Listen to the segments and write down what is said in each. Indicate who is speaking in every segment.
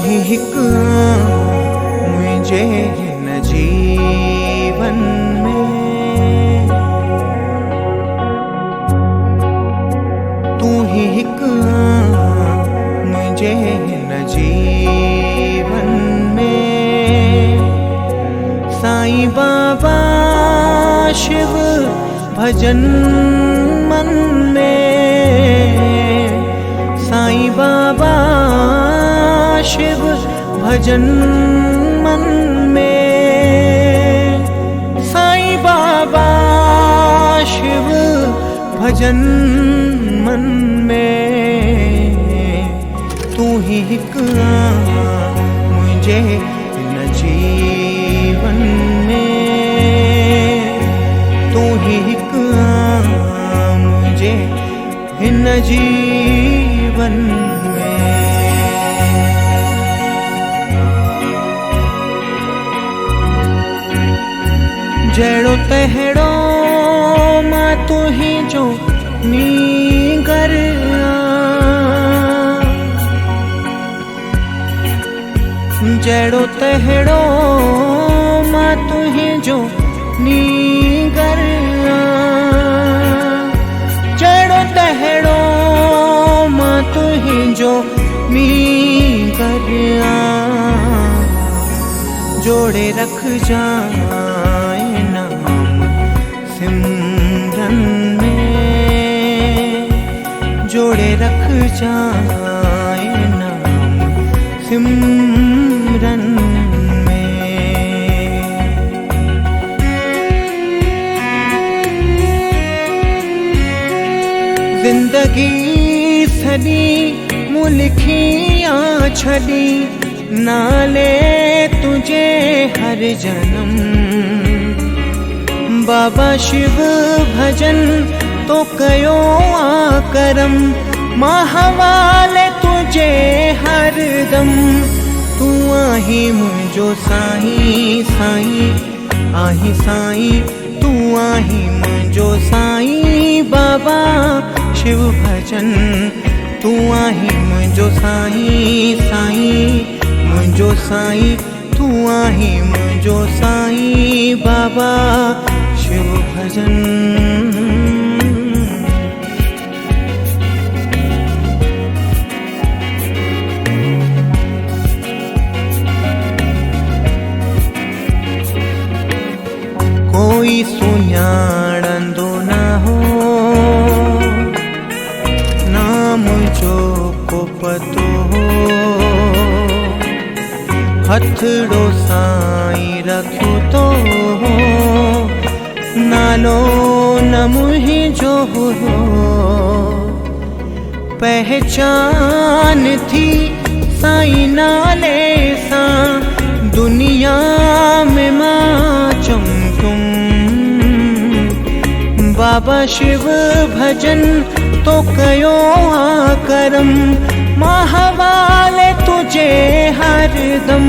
Speaker 1: ही हिकु मुझे हिन जीवन में, तू ही हिकु मुझे हिन जीवन में। साईं बाबा शिव भजन मन में, साईं बाबा शिव भजन मन में, साईं बाबा शिव भजन मन में। तू ही हिकु मुझे हिन जीवन में, तू ही हिकु मुझे हिन जीवन में। जहिड़ो तहिड़ो मां तू ही जो नीगर आं, जहिड़ो तहिड़ो मां तू ही जो नीगर आं, जहिड़ो तहिड़ो मां तू ही जो नीगर आं। जोड़े रख जाए नाम सिमरन में, जोड़े रख जाए नाम सिमरन में। जिंदगी सदी मुल्खी आ छड़ी, नाले तुझे हर जन्म। बाबा शिव भजन तो कयो आ करम, मां हवाले तुझे हर दम। तू आही मुझो साईं साईं आही साईं, तू आही मुझो साईं बाबा शिव भजन। तू आही मुझो साईं साईं मुझो साईं, तू आही मुझो साईं बाबा शिव भजन। कोई सुञाणंदो ना हो ना मुझो को पतो हो, हथड़ो साईं रखियो तो हो, नालो न मुझो हो। पहचान थी साईं नाले सां, दुनिया में मां चमकुम। बाबा शिव भजन तो कयो आ करम, मां हवाले तुझे हर दम।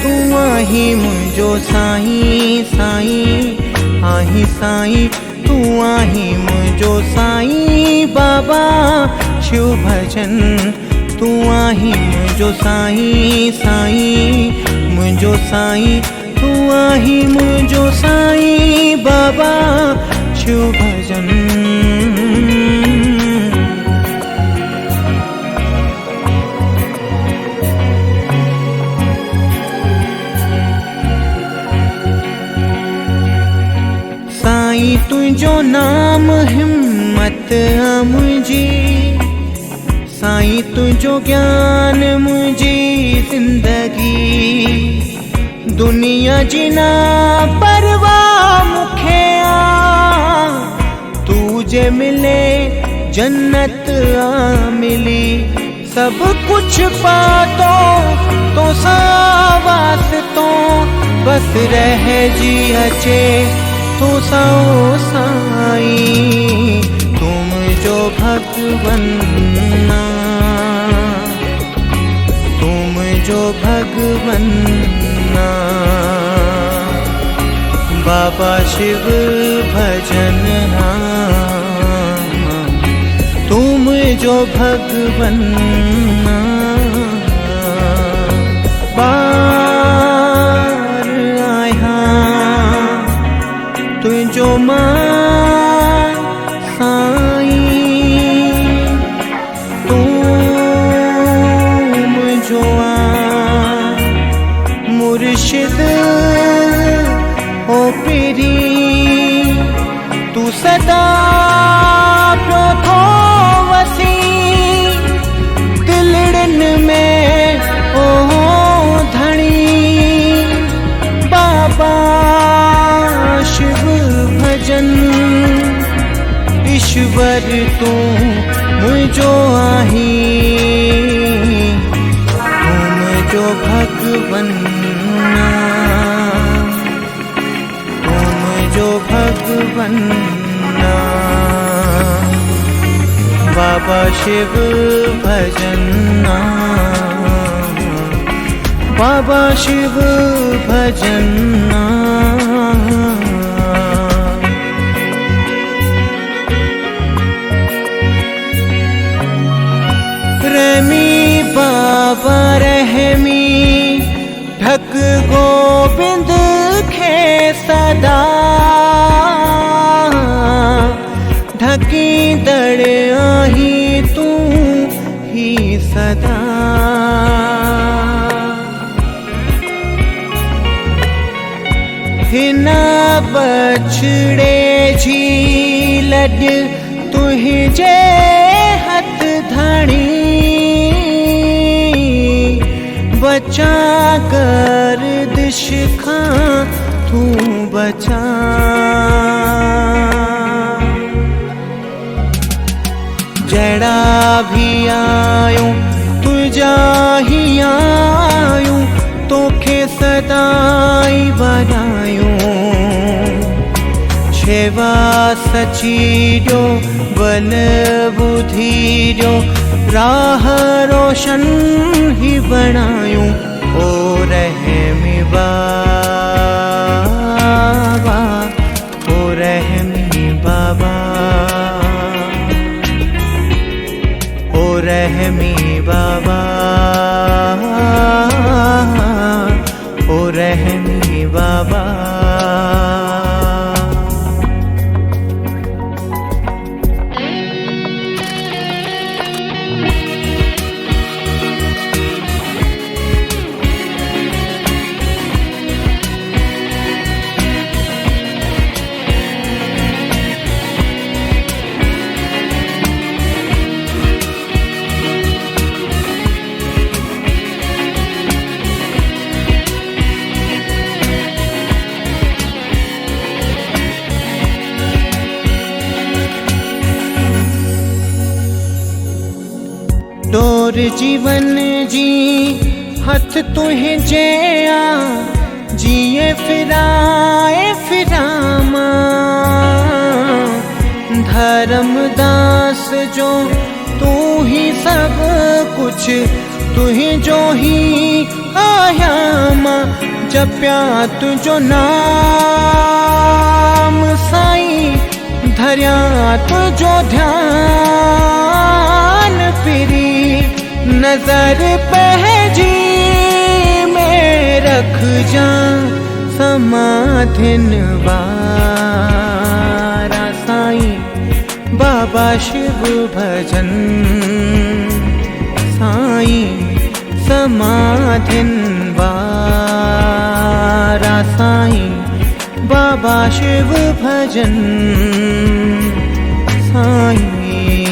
Speaker 1: तू आही मुझो साईं साईं आही साईं, तू आही मुझो साईं बाबा शिव भजन। तू आही मुझो साईं साईं मुझो साईं, तू आही मुझो साईं बाबा शिव भजन। साईं तुझो नाम हिम्मत आ मुझी, साईं तुझो ज्ञान मुझी जिंदगी। दुनिया जिना परवाह मुखे आ, तुझे मिले जन्नत आ मिली। सब कुछ पातो तो सावास तो, बस रह जी अचे तो साओ साईं। तुम जो भगवन तुम जो भगवन बाबा शिव भजन। तुम जो भगवन ईश्वर तू मुझो आही, तुम जो भगवन, तुम जो भगवन। बाबा शिव भजना, बाबा शिव भजना। रहमी बाबा रहमी, ढक गोविंद खे सदा, ढकी दड़ आही तू ही सदा। हिना बछड़े जी लड तुझे हथ धणी, बचा कर दिश खां तू बचा। जड़ा भी आयूं तुझा ही आयूं, तोखे सदाई बनायूं। शेवा सची ॾियो बल बुद्धि ॾियो, राह रोशन ही बणायूं। ओ रहमी बाबा, ओ रहमी बाबा, ओ रहमी बाबा, ओ रहमी बाबा। डोर जीवन जी हथ तुझे आ, जिए फिराए फिरामा। धर्मदास जो तू ही सब कुछ, तू ही जो ही आयामा। जप्या तुझो नाम साईं, धरिया तुझो ध्यान पिरी। नजर पहजी में रख जा, समाधिन वारा साईं। बाबा शिव भजन साईं, समाधिन वारा साईं। बाबा शिव भजन साईं।